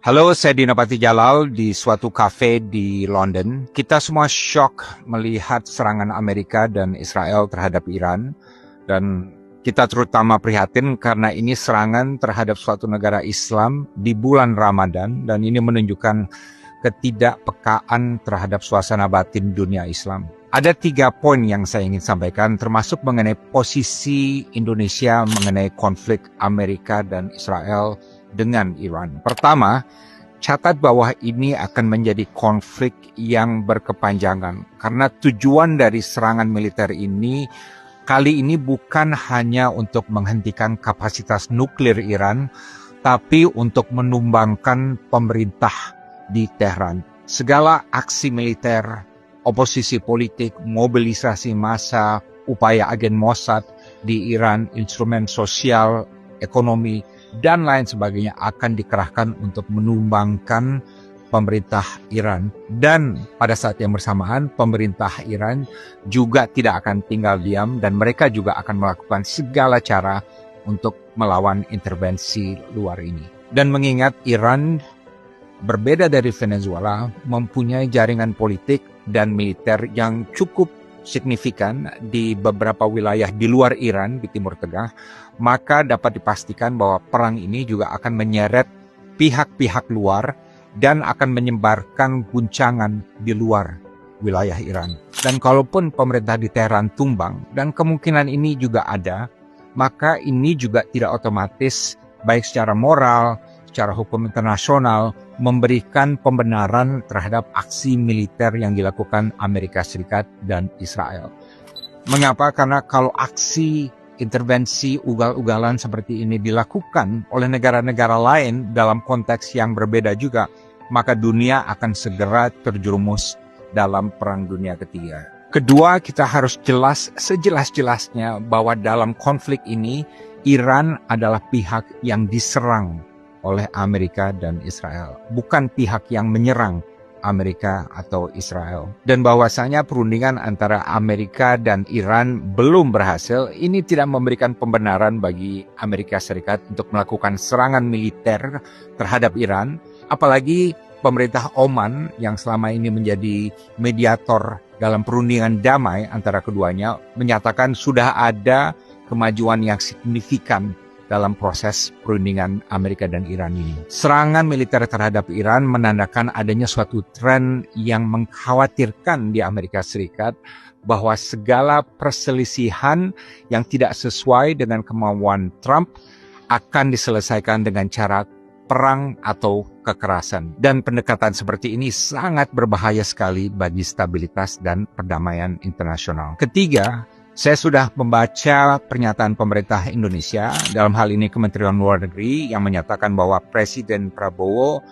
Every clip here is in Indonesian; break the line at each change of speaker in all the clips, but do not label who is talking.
Halo, saya Dinapati Jalal di suatu kafe di London. Kita semua shock melihat serangan Amerika dan Israel terhadap Iran. Dan kita terutama prihatin karena ini serangan terhadap suatu negara Islam di bulan Ramadan. Dan ini menunjukkan ketidakpekaan terhadap suasana batin dunia Islam. Ada 3 poin yang saya ingin sampaikan, termasuk mengenai posisi Indonesia mengenai konflik Amerika dan Israel dengan Iran. Pertama, catat bahwa ini akan menjadi konflik yang berkepanjangan karena tujuan dari serangan militer ini kali ini bukan hanya untuk menghentikan kapasitas nuklir Iran, tapi untuk menumbangkan pemerintah di Tehran. Segala aksi militer, oposisi politik, mobilisasi massa, upaya agen Mossad di Iran, instrumen sosial, ekonomi, dan lain sebagainya akan dikerahkan untuk menumbangkan pemerintah Iran. Dan pada saat yang bersamaan, pemerintah Iran juga tidak akan tinggal diam dan mereka juga akan melakukan segala cara untuk melawan intervensi luar ini. Dan mengingat Iran berbeda dari Venezuela, mempunyai jaringan politik dan militer yang cukup signifikan di beberapa wilayah di luar Iran, di Timur Tengah, maka dapat dipastikan bahwa perang ini juga akan menyeret pihak-pihak luar dan akan menyebarkan guncangan di luar wilayah Iran. Dan kalaupun pemerintah di Teheran tumbang, dan kemungkinan ini juga ada, maka ini juga tidak otomatis baik secara moral, secara hukum internasional, memberikan pembenaran terhadap aksi militer yang dilakukan Amerika Serikat dan Israel. Mengapa? Karena kalau aksi intervensi ugal-ugalan seperti ini dilakukan oleh negara-negara lain dalam konteks yang berbeda juga, maka dunia akan segera terjerumus dalam Perang Dunia Ketiga. Kedua, kita harus jelas sejelas-jelasnya bahwa dalam konflik ini Iran adalah pihak yang diserang oleh Amerika dan Israel, bukan pihak yang menyerang Amerika atau Israel. Dan bahwasanya perundingan antara Amerika dan Iran belum berhasil, ini tidak memberikan pembenaran bagi Amerika Serikat untuk melakukan serangan militer terhadap Iran, apalagi pemerintah Oman yang selama ini menjadi mediator dalam perundingan damai antara keduanya menyatakan sudah ada kemajuan yang signifikan dalam proses perundingan Amerika dan Iran ini. Serangan militer terhadap Iran menandakan adanya suatu tren yang mengkhawatirkan di Amerika Serikat bahwa segala perselisihan yang tidak sesuai dengan kemauan Trump akan diselesaikan dengan cara perang atau kekerasan. Dan pendekatan seperti ini sangat berbahaya sekali bagi stabilitas dan perdamaian internasional. Ketiga, saya sudah membaca pernyataan pemerintah Indonesia, dalam hal ini Kementerian Luar Negeri, yang menyatakan bahwa Presiden Prabowo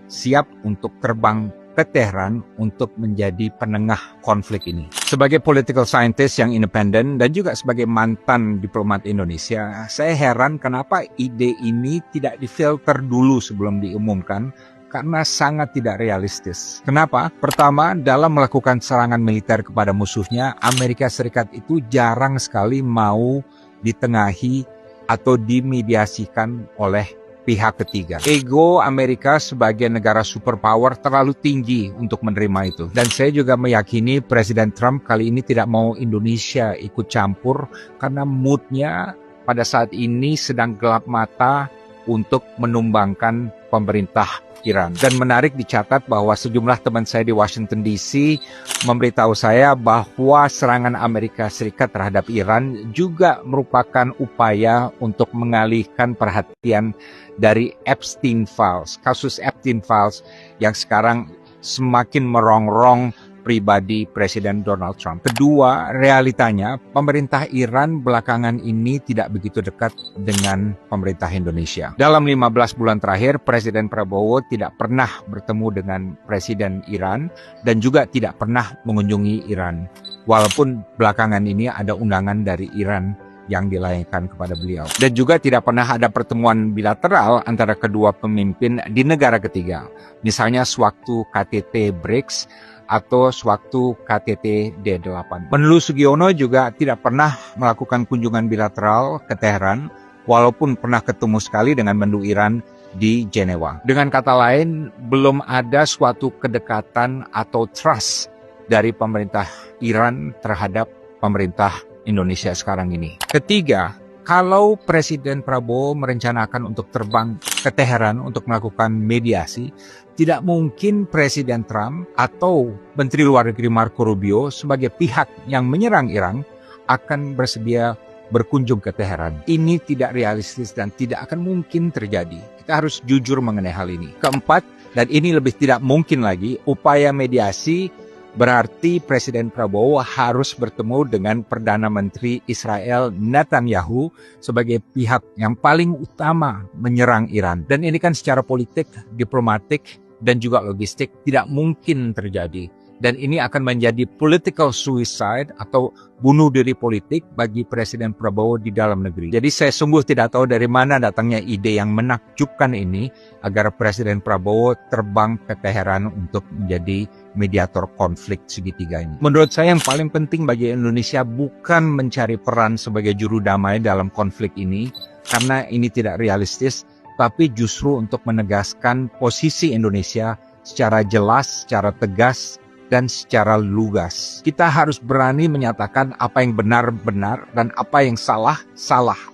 siap untuk terbang ke Tehran untuk menjadi penengah konflik ini. Sebagai political scientist yang independen dan juga sebagai mantan diplomat Indonesia, saya heran kenapa ide ini tidak difilter dulu sebelum diumumkan, karena sangat tidak realistis. Kenapa? Pertama, dalam melakukan serangan militer kepada musuhnya, Amerika Serikat itu jarang sekali mau ditengahi atau dimediasikan oleh pihak ketiga. Ego Amerika sebagai negara superpower terlalu tinggi untuk menerima itu. Dan saya juga meyakini Presiden Trump kali ini tidak mau Indonesia ikut campur karena moodnya pada saat ini sedang gelap mata untuk menumbangkan pemerintah Iran. Dan menarik dicatat bahwa sejumlah teman saya di Washington DC memberitahu saya bahwa serangan Amerika Serikat terhadap Iran juga merupakan upaya untuk mengalihkan perhatian dari Epstein Files, kasus Epstein Files yang sekarang semakin merongrong pribadi Presiden Donald Trump. Kedua, realitanya pemerintah Iran belakangan ini tidak begitu dekat dengan pemerintah Indonesia. Dalam 15 bulan terakhir, Presiden Prabowo tidak pernah bertemu dengan Presiden Iran dan juga tidak pernah mengunjungi Iran. Walaupun belakangan ini ada undangan dari Iran yang dilayangkan kepada beliau. Dan juga tidak pernah ada pertemuan bilateral antara kedua pemimpin di negara ketiga. Misalnya sewaktu KTT BRICS atau sewaktu KTT D8. Menlu Sugiono juga tidak pernah melakukan kunjungan bilateral ke Teheran, walaupun pernah ketemu sekali dengan Menlu Iran di Jenewa. Dengan kata lain, belum ada suatu kedekatan atau trust dari pemerintah Iran terhadap pemerintah Indonesia sekarang ini. Ketiga, kalau Presiden Prabowo merencanakan untuk terbang ke Teheran untuk melakukan mediasi, tidak mungkin Presiden Trump atau Menteri Luar Negeri Marco Rubio sebagai pihak yang menyerang Iran akan bersedia berkunjung ke Teheran. Ini tidak realistis dan tidak akan mungkin terjadi. Kita harus jujur mengenai hal ini. Keempat, dan ini lebih tidak mungkin lagi, upaya mediasi berarti Presiden Prabowo harus bertemu dengan Perdana Menteri Israel Netanyahu sebagai pihak yang paling utama menyerang Iran. Dan ini kan secara politik, diplomatik, dan juga logistik tidak mungkin terjadi. Dan ini akan menjadi political suicide atau bunuh diri politik bagi Presiden Prabowo di dalam negeri. Jadi saya sungguh tidak tahu dari mana datangnya ide yang menakjubkan ini agar Presiden Prabowo terbang ke Teheran untuk menjadi mediator konflik segitiga ini. Menurut saya yang paling penting bagi Indonesia bukan mencari peran sebagai juru damai dalam konflik ini, karena ini tidak realistis, tapi justru untuk menegaskan posisi Indonesia secara jelas, secara tegas, dan secara lugas. Kita harus berani menyatakan apa yang benar-benar dan apa yang salah,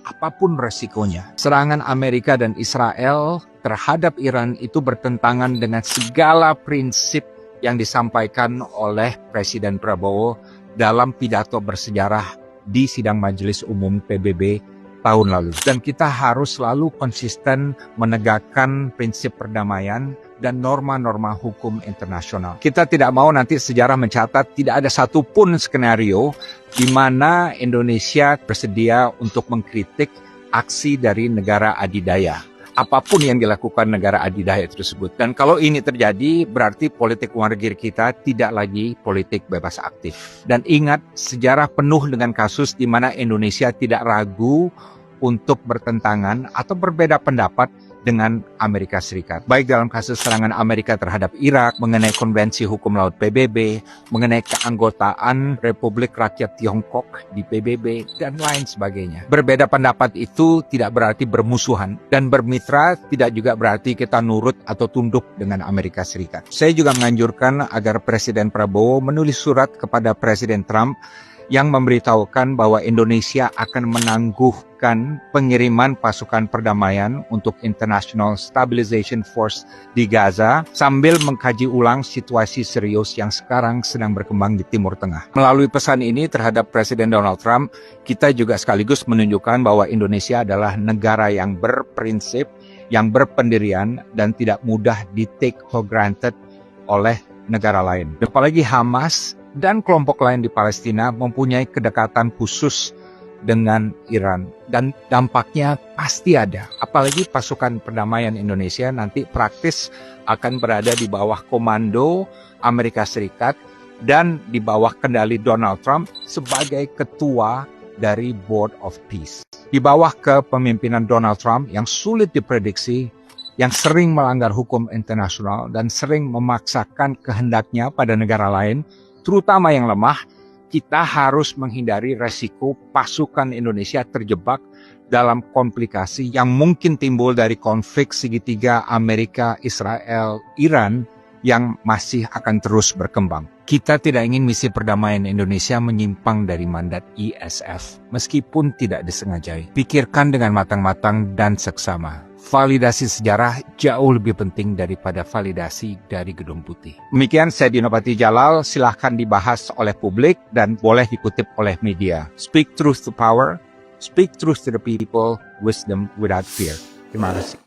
apapun resikonya. Serangan Amerika dan Israel terhadap Iran itu bertentangan dengan segala prinsip yang disampaikan oleh Presiden Prabowo dalam pidato bersejarah di sidang Majelis Umum PBB tahun lalu. Dan kita harus selalu konsisten menegakkan prinsip perdamaian dan norma-norma hukum internasional. Kita tidak mau nanti sejarah mencatat tidak ada satupun skenario di mana Indonesia bersedia untuk mengkritik aksi dari negara adidaya. Apapun yang dilakukan negara adidaya tersebut. Dan kalau ini terjadi, berarti politik luar negeri kita tidak lagi politik bebas aktif. Dan ingat, sejarah penuh dengan kasus di mana Indonesia tidak ragu untuk bertentangan atau berbeda pendapat dengan Amerika Serikat. Baik dalam kasus serangan Amerika terhadap Irak, mengenai Konvensi Hukum Laut PBB, mengenai keanggotaan Republik Rakyat Tiongkok di PBB, dan lain sebagainya. Berbeda pendapat itu tidak berarti bermusuhan, dan bermitra tidak juga berarti kita nurut atau tunduk dengan Amerika Serikat. Saya juga menganjurkan agar Presiden Prabowo menulis surat kepada Presiden Trump yang memberitahukan bahwa Indonesia akan menangguhkan pengiriman pasukan perdamaian untuk International Stabilization Force di Gaza sambil mengkaji ulang situasi serius yang sekarang sedang berkembang di Timur Tengah. Melalui pesan ini terhadap Presiden Donald Trump, kita juga sekaligus menunjukkan bahwa Indonesia adalah negara yang berprinsip, yang berpendirian, dan tidak mudah di-take for granted oleh negara lain. Apalagi Hamas dan kelompok lain di Palestina mempunyai kedekatan khusus dengan Iran. Dan dampaknya pasti ada. Apalagi pasukan perdamaian Indonesia nanti praktis akan berada di bawah komando Amerika Serikat dan di bawah kendali Donald Trump sebagai ketua dari Board of Peace. Di bawah kepemimpinan Donald Trump yang sulit diprediksi, yang sering melanggar hukum internasional dan sering memaksakan kehendaknya pada negara lain, terutama yang lemah, kita harus menghindari resiko pasukan Indonesia terjebak dalam komplikasi yang mungkin timbul dari konflik segitiga Amerika, Israel, Iran yang masih akan terus berkembang. Kita tidak ingin misi perdamaian Indonesia menyimpang dari mandat ISF, meskipun tidak disengajai. Pikirkan dengan matang-matang dan seksama. Validasi sejarah jauh lebih penting daripada validasi dari Gedung Putih. Demikian saya Dinopati Jalal, silahkan dibahas oleh publik dan boleh dikutip oleh media. Speak truth to power, speak truth to the people, wisdom without fear. Terima kasih.